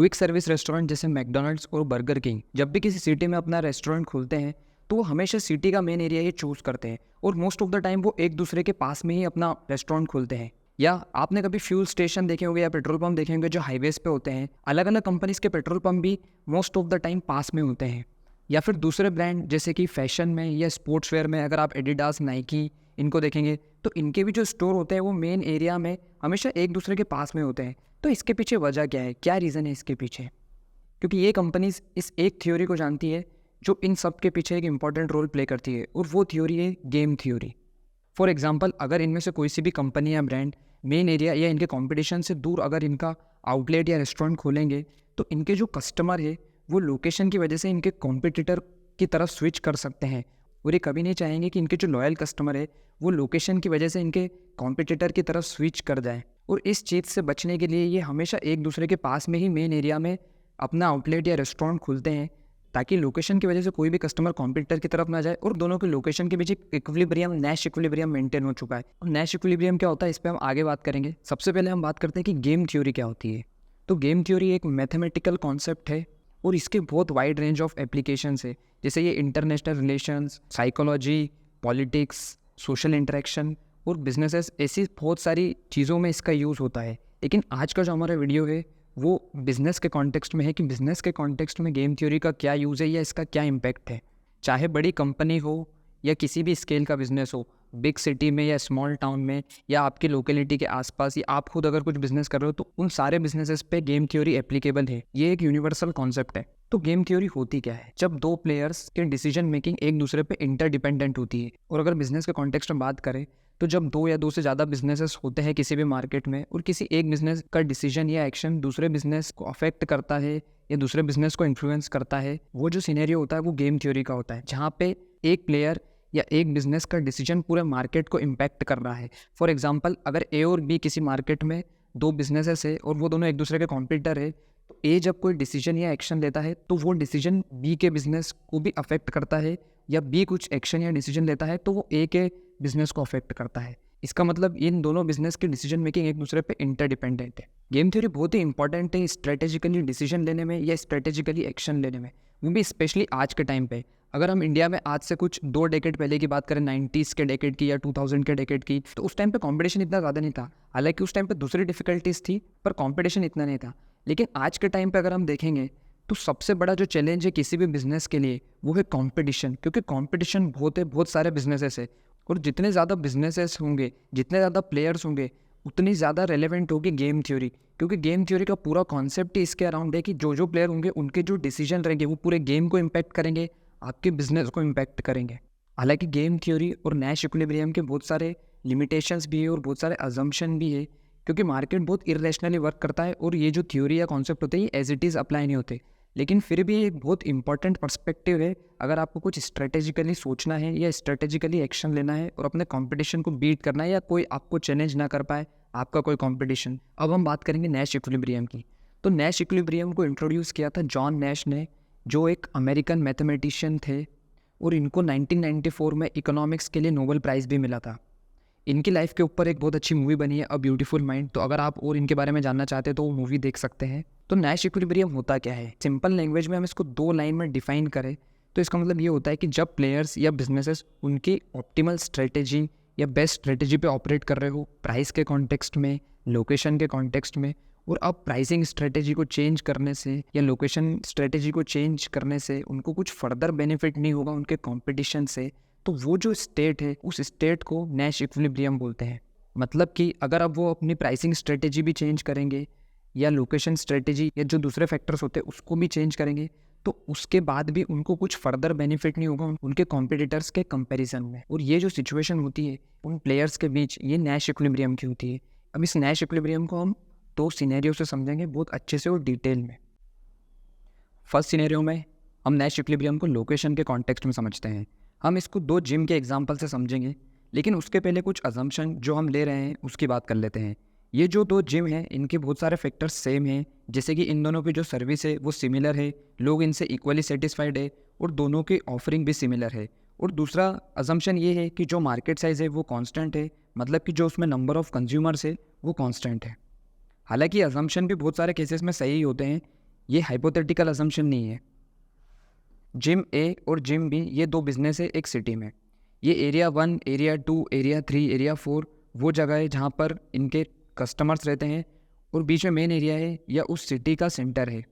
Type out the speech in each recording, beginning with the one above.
Quick service restaurant जैसे McDonald's और burger king जब भी किसी सिटी में अपना रेस्टोरेंट खोलते हैं तो वो हमेशा सिटी का मेन एरिया ही चूज़ करते हैं और मोस्ट ऑफ द टाइम वो एक दूसरे के पास में ही अपना रेस्टोरेंट खोलते हैं। या आपने कभी फ्यूल स्टेशन देखे होंगे या पेट्रोल पंप देखे होंगे जो हाईवेज पे होते हैं। अलग अलग कंपनीज के पेट्रोल पंप भी most of the time pass में होते हैं। या फिर दूसरे ब्रांड जैसे कि फैशन में या स्पोर्ट्स वेयर में अगर आप एडिडास, नाइकी इनको देखेंगे तो इनके भी जो स्टोर होते हैं वो मेन एरिया में हमेशा एक दूसरे के पास में होते हैं। तो इसके पीछे वजह क्या है, क्या रीज़न है इसके पीछे? क्योंकि ये कंपनीज इस एक थ्योरी को जानती है जो इन सब के पीछे एक इंपॉर्टेंट रोल प्ले करती है और वो थ्योरी है गेम थ्योरी। फॉर एग्जांपल, अगर इनमें से कोई सी भी कंपनी या ब्रांड मेन एरिया या इनके कंपटीशन से दूर अगर इनका आउटलेट या रेस्टोरेंट खोलेंगे तो इनके जो कस्टमर है वो लोकेशन की वजह से इनके कॉम्पिटिटर की तरफ स्विच कर सकते हैं और ये कभी नहीं चाहेंगे कि इनके जो लॉयल कस्टमर है वो लोकेशन की वजह से इनके कॉम्पिटिटर की तरफ स्विच कर जाए। और इस चीज़ से बचने के लिए ये हमेशा एक दूसरे के पास में ही मेन एरिया में अपना आउटलेट या रेस्टोरेंट खोलते हैं ताकि लोकेशन की वजह से कोई भी कस्टमर कॉम्पिटिटर की तरफ ना जाए और दोनों के लोकेशन के बीच एक इक्विलिब्रियम, नैश इक्विलिब्रियम मेंटेन हो चुका है। और नैश इक्विलिब्रियम क्या होता है इस पर हम आगे बात करेंगे। सबसे पहले हम बात करते हैं कि गेम थ्योरी क्या होती है। तो गेम थ्योरी एक मैथमेटिकल कॉन्सेप्ट है और इसके बहुत वाइड रेंज ऑफ एप्लीकेशंस है, जैसे ये international relations, psychology, politics, social interaction और बिजनेसेस, ऐसी बहुत सारी चीज़ों में इसका यूज़ होता है। लेकिन आज का जो हमारा वीडियो है वो बिज़नेस के कॉन्टेक्स्ट में है कि बिज़नेस के कॉन्टेक्स्ट में गेम थ्योरी का क्या यूज़ है या इसका क्या इम्पैक्ट है। चाहे बड़ी कंपनी हो या किसी भी स्केल का बिज़नेस हो, बिग सिटी में या स्मॉल टाउन में या आपकी लोकेलिटी के आसपास, या आप खुद अगर कुछ बिज़नेस कर रहे हो तो उन सारे बिजनेसेस पे गेम थ्योरी एप्लीकेबल है। ये एक यूनिवर्सल कॉन्सेप्ट है। तो गेम थ्योरी होती क्या है? जब दो प्लेयर्स के डिसीजन मेकिंग एक दूसरे पे इंटरडिपेंडेंट होती है। और अगर बिजनेस के कॉन्टेक्स्ट में बात करें तो जब दो या दो से ज़्यादा बिजनेसेस होते हैं किसी भी मार्केट में और किसी एक बिजनेस का डिसीजन या एक्शन दूसरे बिजनेस को अफेक्ट करता है या दूसरे बिजनेस को इन्फ्लुएंस करता है, वो जो सिनेरियो होता है वो गेम थ्योरी का होता है, जहाँ पे एक प्लेयर या एक बिजनेस का डिसीजन पूरे मार्केट को इम्पैक्ट कर रहा है। फॉर एग्जाम्पल, अगर ए और बी किसी मार्केट में दो बिजनेसेस है और वो दोनों एक दूसरे के कॉम्पिटिटर है, तो ए जब कोई डिसीजन या एक्शन लेता है तो वो डिसीजन बी के बिजनेस को भी अफेक्ट करता है, या बी कुछ एक्शन या डिसीजन लेता है तो वो ए के बिजनेस को अफेक्ट करता है। इसका मतलब इन दोनों बिजनेस की डिसीजन मेकिंग एक दूसरे पे इंटरडिपेंडेंट है। गेम थ्योरी बहुत ही इंपॉर्टेंट है स्ट्रेटेजिकली डिसीजन लेने में या स्ट्रेटेजिकली एक्शन लेने में, वो भी स्पेशली आज के टाइम पे। अगर हम इंडिया में आज से कुछ 2 डेकेड पहले की बात करें, 90s के डेकेड की या 2000 के डेकेड की, तो उस टाइम पे कंपटीशन इतना ज़्यादा नहीं था। हालांकि उस टाइम पे दूसरी डिफिकल्टीज थी पर कंपटीशन इतना नहीं था। लेकिन आज के टाइम पे अगर हम देखेंगे तो सबसे बड़ा जो चैलेंज है किसी भी बिजनेस के लिए वो है कंपटीशन, क्योंकि कंपटीशन बहुत है, बहुत सारे बिजनेसेस है और जितने ज़्यादा बिजनेसेस होंगे, जितने ज़्यादा प्लेयर्स होंगे, उतनी ज़्यादा रेलेवेंट होगी गेम थ्योरी। क्योंकि गेम थ्योरी का पूरा कॉन्सेप्ट ही इसके अराउंड है कि जो जो प्लेयर होंगे उनके जो डिसीजन रहेंगे वो पूरे गेम को इम्पैक्ट करेंगे, आपके बिजनेस को इम्पैक्ट करेंगे। हालांकि गेम थ्योरी और नैश इक्विलिब्रियम के बहुत सारे लिमिटेशंस भी है और बहुत सारे अजम्पशन भी है, क्योंकि मार्केट बहुत इरेशनली वर्क करता है और ये जो थ्योरी या कॉन्सेप्ट होते हैं ये एज इट इज़ अप्लाई नहीं होते। लेकिन फिर भी एक बहुत इंपॉर्टेंट पर्सपेक्टिव है अगर आपको कुछ स्ट्रेटेजिकली सोचना है या स्ट्रेटेजिकली एक्शन लेना है और अपने कंपटीशन को बीट करना है या कोई आपको चैलेंज ना कर पाए आपका कोई कंपटीशन। अब हम बात करेंगे नैश इक्विलिब्रियम की। तो नैश इक्विलिब्रियम को इंट्रोड्यूस किया था जॉन नैश ने, जो एक अमेरिकन मैथमेटिशियन थे और इनको 1994 में इकोनॉमिक्स के लिए नोबेल प्राइज़ भी मिला था। इनकी लाइफ के ऊपर एक बहुत अच्छी मूवी बनी है अ ब्यूटीफुल माइंड, तो अगर आप और इनके बारे में जानना चाहते हैं तो वो मूवी देख सकते हैं। तो नैश इक्विलिब्रियम होता क्या है? सिंपल लैंग्वेज में हम इसको 2 लाइन में डिफाइन करें तो इसका मतलब ये होता है कि जब प्लेयर्स या बिजनेसेस उनकी ऑप्टिमल स्ट्रेटेजी या बेस्ट स्ट्रेटेजी पे ऑपरेट कर रहे हो, प्राइस के कॉन्टेक्स्ट में, लोकेशन के कॉन्टेक्स्ट में, और अब प्राइसिंग स्ट्रेटेजी को चेंज करने से या लोकेशन स्ट्रेटेजी को चेंज करने से उनको कुछ फर्दर बेनिफिट नहीं होगा उनके कॉम्पिटिशन से, तो वो जो स्टेट है उस स्टेट को नैश इक्विलिब्रियम बोलते हैं। मतलब कि अगर अब वो अपनी प्राइसिंग स्ट्रेटेजी भी चेंज करेंगे या लोकेशन स्ट्रेटेजी या जो दूसरे फैक्टर्स होते हैं उसको भी चेंज करेंगे, तो उसके बाद भी उनको कुछ फर्दर बेनिफिट नहीं होगा उनके कॉम्पिटिटर्स के कंपैरिजन में। और ये जो सिचुएशन होती है उन प्लेयर्स के बीच, ये नैश इक्विलिब्रियम की होती है। अब इस नैश इक्विलिब्रियम को हम 2 सिनेरियो से समझेंगे बहुत अच्छे से और डिटेल में। फर्स्ट सिनेरियो में हम नैश इक्विलिब्रियम को लोकेशन के कॉन्टेक्स्ट में समझते हैं। हम इसको 2 जिम के एग्जाम्पल से समझेंगे, लेकिन उसके पहले कुछ अजम्पशन जो हम ले रहे हैं उसकी बात कर लेते हैं। ये जो 2 जिम हैं इनके बहुत सारे फैक्टर्स सेम हैं, जैसे कि इन दोनों की जो सर्विस है वो सिमिलर है, लोग इनसे इक्वली सेटिस्फाइड है और दोनों की ऑफरिंग भी सिमिलर है। और दूसरा अजम्पशन ये है कि जो मार्केट साइज़ है वो कांस्टेंट है, मतलब कि जो उसमें नंबर ऑफ़ कंज्यूमर्स है वो कांस्टेंट है। हालांकि अजम्पशन भी बहुत सारे केसेस में सही होते हैं, ये हाइपोथेटिकल असम्पशन नहीं है। जिम ए और जिम बी ये दो बिजनेस है एक सिटी में। ये एरिया 1, एरिया 2, एरिया 3, एरिया 4 वो जगह है जहाँ पर इनके कस्टमर्स रहते हैं और बीच में मेन एरिया है या उस सिटी का सेंटर है।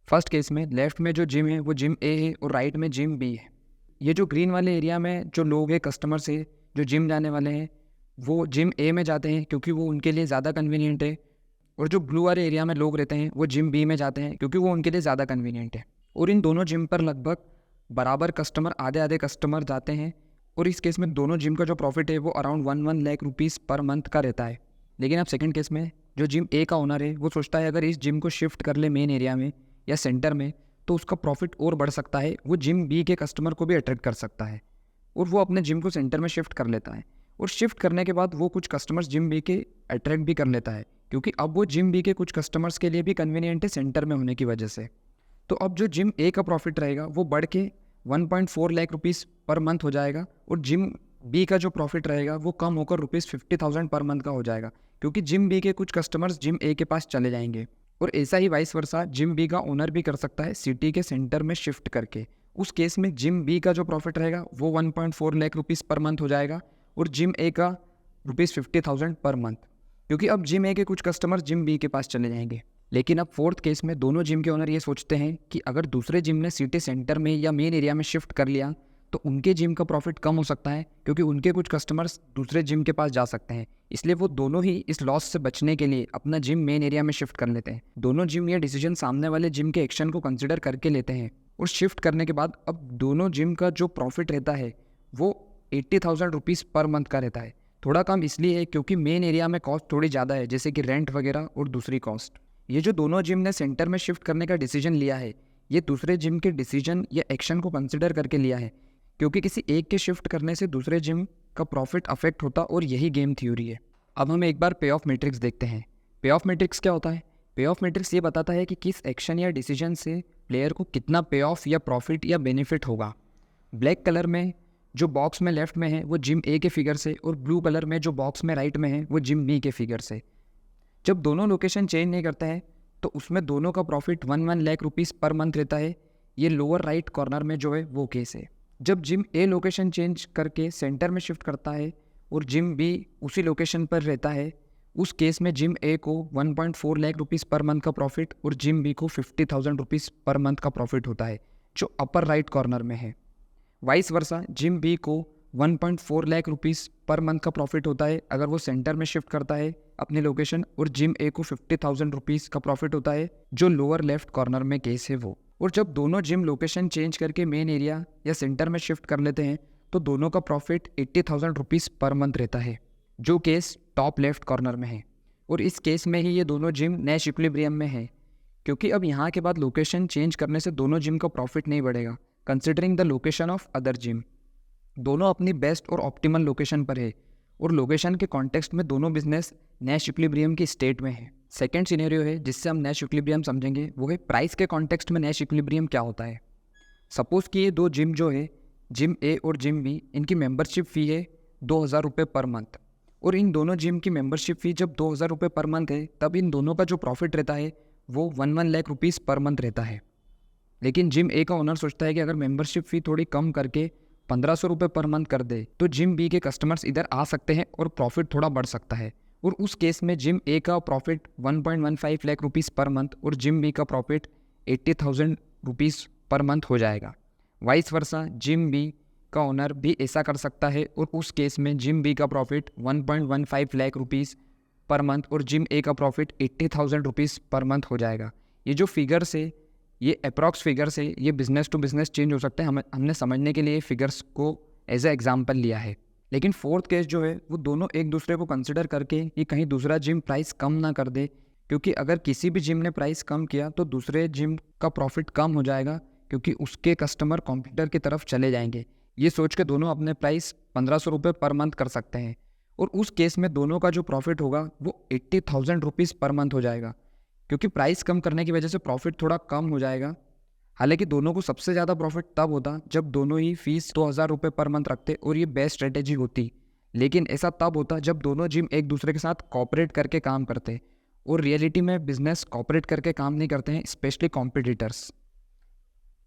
फर्स्ट केस में लेफ्ट में जो जिम है वो जिम ए है और राइट में जिम बी है। ये जो ग्रीन वाले एरिया में जो लोग हैं, कस्टमर्स है जो जिम जाने वाले हैं, वो जिम ए में जाते हैं क्योंकि वो उनके लिए ज़्यादा कन्वीनियंट है, और जो ब्लू वाले एरिया में लोग रहते हैं वो जिम बी में जाते हैं क्योंकि वो उनके लिए ज़्यादा कन्वीनियंट है। और इन दोनों जिम पर लगभग बराबर कस्टमर, आधे आधे कस्टमर जाते हैं, और इस केस में दोनों जिम का जो प्रॉफिट है वो around 1 lakh rupees per month का रहता है। लेकिन अब सेकंड केस में जो जिम ए का ओनर है वो सोचता है अगर इस जिम को शिफ्ट कर ले मेन एरिया में या सेंटर में तो उसका प्रॉफिट और बढ़ सकता है, वो जिम बी के कस्टमर को भी अट्रैक्ट कर सकता है, और वो अपने जिम को सेंटर में शिफ्ट कर लेता है। और शिफ्ट करने के बाद वो कुछ कस्टमर्स जिम बी के अट्रैक्ट भी कर लेता है क्योंकि अब वो जिम बी के कुछ कस्टमर्स के लिए भी कन्वीनियंट है सेंटर में होने की वजह से। तो अब जो जिम ए का प्रॉफिट रहेगा वो बढ़ के 1.4 लाख रुपीज़ पर मंथ हो जाएगा, और जिम बी का जो प्रॉफिट रहेगा वो कम होकर ₹50,000 पर मंथ का हो जाएगा क्योंकि जिम बी के कुछ कस्टमर्स जिम ए के पास चले जाएंगे। और ऐसा ही वाइस वर्सा जिम बी का ओनर भी कर सकता है सिटी के सेंटर में शिफ्ट करके। उस केस में जिम बी का जो प्रॉफिट रहेगा वो 1.4 लाख रुपीज़ पर मंथ हो जाएगा और जिम ए का ₹50,000 पर मंथ, क्योंकि अब जिम ए के कुछ कस्टमर जिम बी के पास चले जाएंगे। लेकिन अब फोर्थ केस में दोनों जिम के ओनर ये सोचते हैं कि अगर दूसरे जिम ने सिटी सेंटर में या मेन एरिया में शिफ्ट कर लिया तो उनके जिम का प्रॉफिट कम हो सकता है क्योंकि उनके कुछ कस्टमर्स दूसरे जिम के पास जा सकते हैं। इसलिए वो दोनों ही इस लॉस से बचने के लिए अपना जिम मेन एरिया में शिफ्ट कर लेते हैं। दोनों जिम ये डिसीजन सामने वाले जिम के एक्शन को कंसिडर करके लेते हैं, और शिफ्ट करने के बाद अब दोनों जिम का जो प्रॉफिट रहता है वो 80,000 रुपीज़ पर मंथ का रहता है। थोड़ा कम इसलिए है क्योंकि मेन एरिया में कॉस्ट थोड़ी ज़्यादा है, जैसे कि रेंट वगैरह और दूसरी कॉस्ट। ये जो दोनों जिम ने सेंटर में शिफ्ट करने का डिसीजन लिया है ये दूसरे जिम के डिसीजन या एक्शन को कंसिडर करके लिया है, क्योंकि किसी एक के शिफ्ट करने से दूसरे जिम का प्रॉफिट अफेक्ट होता, और यही गेम थ्योरी है। अब हम एक बार पे ऑफ मैट्रिक्स देखते हैं। पे ऑफ मैट्रिक्स क्या होता है? पे ऑफ मैट्रिक्स ये बताता है कि किस एक्शन या डिसीजन से प्लेयर को कितना पे ऑफ या प्रॉफिट या बेनिफिट होगा। ब्लैक कलर में जो बॉक्स में लेफ्ट में है वो जिम ए के फिगर से, और ब्लू कलर में जो बॉक्स में राइट में है वो जिम बी के फिगर से। जब दोनों लोकेशन चेंज नहीं करता है तो उसमें दोनों का profit 1 lakh rupees per month रहता है। ये लोअर राइट कॉर्नर में जो है वो केस है। जब जिम ए लोकेशन चेंज करके सेंटर में शिफ्ट करता है और जिम बी उसी लोकेशन पर रहता है, उस केस में जिम ए को 1.4 लाख रुपीज़ पर मंथ का प्रॉफिट और जिम बी को 50,000 रुपीज़ पर मंथ का प्रॉफिट होता है जो अपर राइट कॉर्नर में है। वाइस वर्सा जिम बी को 1.4 लाख रुपीज़ पर मंथ का प्रॉफिट होता है अगर वो सेंटर में शिफ्ट करता है अपने लोकेशन, और जिम ए को 50,000 रुपीज़ का प्रॉफिट होता है जो लोअर लेफ्ट कॉर्नर में केस है वो। और जब दोनों जिम लोकेशन चेंज करके मेन एरिया या सेंटर में शिफ्ट कर लेते हैं तो दोनों का प्रॉफिट 80,000 रुपीज़ पर मंथ रहता है जो केस टॉप लेफ्ट कॉर्नर में है। और इस केस में ही ये दोनों जिम नैश इक्विलिब्रियम में है, क्योंकि अब यहाँ के बाद लोकेशन चेंज करने से दोनों जिम का प्रॉफिट नहीं बढ़ेगा considering the location of other gym. दोनों अपनी बेस्ट और ऑप्टिमल लोकेशन पर है, और लोकेशन के कॉन्टेक्स्ट में दोनों बिजनेस नैश इक्विलिब्रियम की स्टेट में है। सेकंड सिनेरियो है जिससे हम नैश इक्विलिब्रियम समझेंगे, वो है प्राइस के कॉन्टेक्स्ट में नैश इक्विलिब्रियम क्या होता है। सपोज़ कि ये दो जिम जो है जिम ए और जिम बी, इनकी मेंबरशिप फ़ी है 2,000 रुपये पर मंथ, और इन दोनों जिम की मेंबरशिप फ़ी जब 2,000 रुपये पर मंथ है तब इन दोनों का जो प्रॉफिट रहता है वो 1 लाख रुपीज़ पर मंथ रहता है। लेकिन जिम ए का ओनर सोचता है कि अगर मेंबरशिप फ़ी थोड़ी कम करके 1,500 रुपये पर मंथ कर दे तो जिम बी के कस्टमर्स इधर आ सकते हैं और प्रॉफिट थोड़ा बढ़ सकता है, और उस केस में जिम ए का profit 1.15 lakh rupees per month और जिम बी का प्रॉफिट 80,000 रुपीज़ पर मंथ हो जाएगा। वाइस वर्सा जिम बी का ओनर भी ऐसा कर सकता है, और उस केस में जिम बी का profit 1.15 lakh rupees per month और जिम ए का प्रॉफिट 80,000 रुपीज़ पर मंथ हो जाएगा। ये जो फिगर से, ये अप्रॉक्स फिगर से ये बिज़नेस टू बिज़नेस चेंज हो सकता है। हमने समझने के लिए फिगर्स को एज ए एग्जाम्पल लिया है। लेकिन फोर्थ केस जो है वो दोनों एक दूसरे को कंसिडर करके कि कहीं दूसरा जिम प्राइस कम ना कर दे, क्योंकि अगर किसी भी जिम ने प्राइस कम किया तो दूसरे जिम का प्रॉफिट कम हो जाएगा क्योंकि उसके कस्टमर कॉम्पिटिटर की तरफ चले जाएंगे। ये सोच के दोनों अपने प्राइस 1,500 रुपये पर मंथ कर सकते हैं, और उस केस में दोनों का जो प्रॉफिट होगा वो 80,000 रुपीज़ पर मंथ हो जाएगा, क्योंकि प्राइस कम करने की वजह से प्रॉफिट थोड़ा कम हो जाएगा। हालांकि दोनों को सबसे ज़्यादा प्रॉफिट तब होता जब दोनों ही फीस 2,000 रुपये पर मंथ रखते, और ये बेस्ट स्ट्रेटेजी होती। लेकिन ऐसा तब होता जब दोनों जिम एक दूसरे के साथ कॉपरेट करके काम करते, और रियलिटी में बिजनेस कॉपरेट करके काम नहीं करते हैं, स्पेशली कॉम्पिटिटर्स।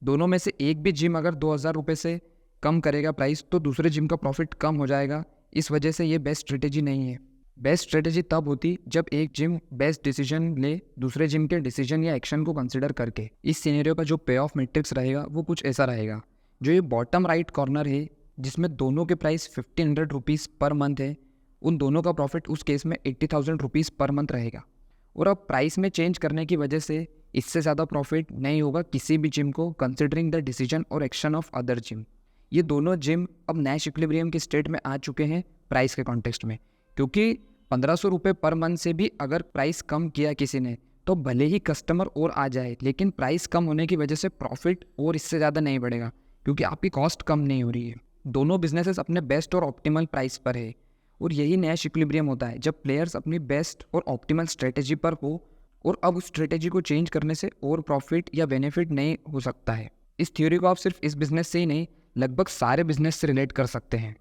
दोनों में से एक भी जिम अगर 2,000 रुपये से कम करेगा प्राइस तो दूसरे जिम का प्रॉफिट कम हो जाएगा। इस वजह से ये बेस्ट स्ट्रेटेजी नहीं है। बेस्ट स्ट्रेटेजी तब होती जब एक जिम बेस्ट डिसीजन ले दूसरे जिम के डिसीजन या एक्शन को कंसिडर करके। इस सिनेरियो का जो पे ऑफ मैट्रिक्स रहेगा वो कुछ ऐसा रहेगा। जो ये बॉटम राइट कॉर्नर है जिसमें दोनों के प्राइस 1,500 रुपीज़ पर मंथ है, उन दोनों का प्रॉफिट उस केस में 80,000 रुपीज़ पर मंथ रहेगा। और अब प्राइस में चेंज करने की वजह से इससे ज़्यादा प्रॉफिट नहीं होगा किसी भी जिम को, कंसिडरिंग द डिसीजन और एक्शन ऑफ अदर जिम। ये दोनों जिम अब नैश इक्विलिब्रियम के स्टेट में आ चुके हैं प्राइस के कॉन्टेक्स्ट में, क्योंकि 1,500 रुपये पर मंथ से भी अगर प्राइस कम किया किसी ने तो भले ही कस्टमर और आ जाए, लेकिन प्राइस कम होने की वजह से प्रॉफिट और इससे ज़्यादा नहीं बढ़ेगा, क्योंकि आपकी कॉस्ट कम नहीं हो रही है। दोनों बिजनेसेस अपने बेस्ट और ऑप्टिमल प्राइस पर है, और यही नैश इक्विलिब्रियम होता है जब प्लेयर्स अपनी बेस्ट और ऑप्टिमल स्ट्रेटेजी पर हो और अब उस स्ट्रेटेजी को चेंज करने से और प्रॉफिट या बेनिफिट नहीं हो सकता है। इस थ्योरी को आप सिर्फ इस बिजनेस से ही नहीं, लगभग सारे बिजनेस से रिलेट कर सकते हैं।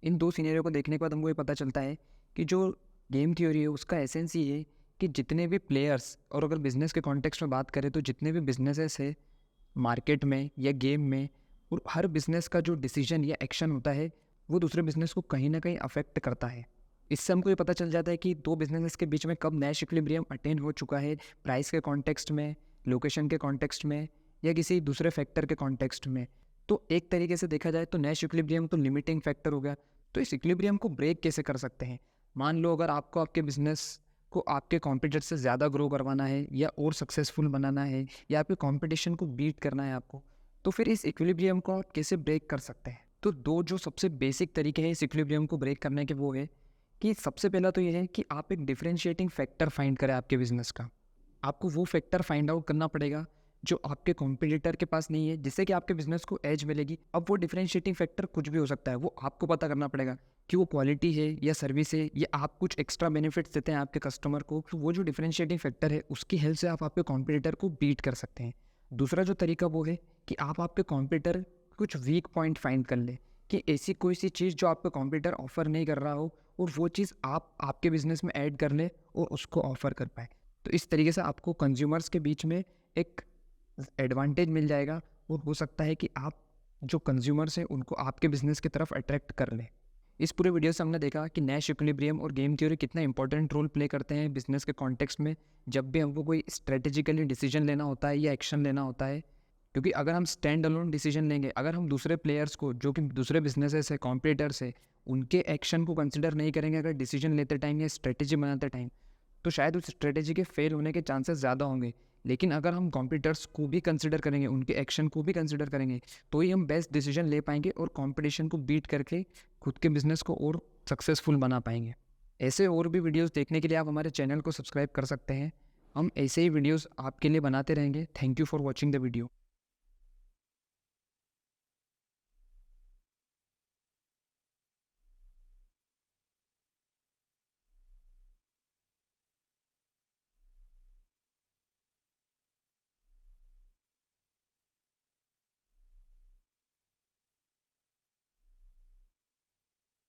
इन दो सिनेरियो को देखने के बाद हमको ये पता चलता है कि जो गेम थ्योरी है उसका एसेंस ये है कि जितने भी प्लेयर्स, और अगर बिजनेस के कॉन्टेक्स्ट में बात करें तो जितने भी बिजनेसेस है मार्केट में या गेम में, और हर बिजनेस का जो डिसीजन या एक्शन होता है वो दूसरे बिजनेस को कहीं ना कहीं अफेक्ट करता है। इससे हमको ये पता चल जाता है कि दो बिजनेसेस के बीच में कब नैश इक्विलिब्रियम अटेन हो चुका है, प्राइस के कॉन्टेक्स्ट में, लोकेशन के कॉन्टेक्स्ट में, या किसी दूसरे फैक्टर के कॉन्टेक्स्ट में। तो एक तरीके से देखा जाए तो नैश इक्विलिब्रियम तो लिमिटिंग फैक्टर हो गया। तो इस इक्विलिब्रियम को ब्रेक कैसे कर सकते हैं? मान लो अगर आपको आपके बिजनेस को आपके कॉम्पिटिटर से ज़्यादा ग्रो करवाना है या और सक्सेसफुल बनाना है या आपके कॉम्पिटिशन को बीट करना है आपको, तो फिर इस इक्विलिब्रियम को आप कैसे ब्रेक कर सकते हैं? तो दो जो सबसे बेसिक तरीके हैं इस इक्विलिब्रियम को ब्रेक करने के वो है कि सबसे पहला तो ये है कि आप एक डिफरेंशिएटिंग फैक्टर फाइंड करें आपके बिजनेस का। आपको वो फैक्टर फाइंड आउट करना पड़ेगा जो आपके कॉम्पिटिटर के पास नहीं है, जिससे कि आपके बिजनेस को एज मिलेगी। अब वो डिफरेंशिएटिंग फैक्टर कुछ भी हो सकता है, वो आपको पता करना पड़ेगा कि वो क्वालिटी है या सर्विस है या आप कुछ एक्स्ट्रा बेनिफिट्स देते हैं आपके कस्टमर को। तो वो जो डिफरेंशिएटिंग फैक्टर है उसकी हेल्प से आप आपके कॉम्पिटिटर को बीट कर सकते हैं। दूसरा जो तरीका वो है कि आप आपके कॉम्पिटिटर कुछ वीक पॉइंट फाइंड कर ले कि ऐसी कोई सी चीज़ जो आपका कॉम्पिटिटर ऑफर नहीं कर रहा हो और वो चीज़ आप आपके बिजनेस में ऐड कर ले और उसको ऑफर कर पाए। तो इस तरीके से आपको कंज्यूमर्स के बीच में एक एडवांटेज मिल जाएगा और हो सकता है कि आप जो कंज्यूमर्स हैं उनको आपके बिजनेस की तरफ अट्रैक्ट कर लें। इस पूरे वीडियो से हमने देखा कि नैश इक्विलिब्रियम और गेम थ्योरी कितना इंपॉर्टेंट रोल प्ले करते हैं बिजनेस के कॉन्टेक्स्ट में, जब भी हमको कोई स्ट्रेटेजिकली डिसीजन लेना होता है या एक्शन लेना होता है। क्योंकि अगर हम स्टैंड अलोन डिसीजन लेंगे, अगर हम दूसरे प्लेयर्स को जो कि दूसरे बिजनेसेस है, कॉम्पिटिटर्स है, उनके एक्शन को कंसिडर नहीं करेंगे अगर डिसीजन लेते टाइम या स्ट्रेटेजी बनाते टाइम, तो शायद उस स्ट्रेटेजी के फेल होने के चांसेस ज़्यादा होंगे। लेकिन अगर हम कॉम्पिटिटर्स को भी कंसिडर करेंगे, उनके एक्शन को भी कंसिडर करेंगे, तो ही हम बेस्ट डिसीजन ले पाएंगे और कंपटीशन को बीट करके खुद के बिजनेस को और सक्सेसफुल बना पाएंगे। ऐसे और भी वीडियोस देखने के लिए आप हमारे चैनल को सब्सक्राइब कर सकते हैं। हम ऐसे ही वीडियोस आपके लिए बनाते रहेंगे। Thank you for watching the video.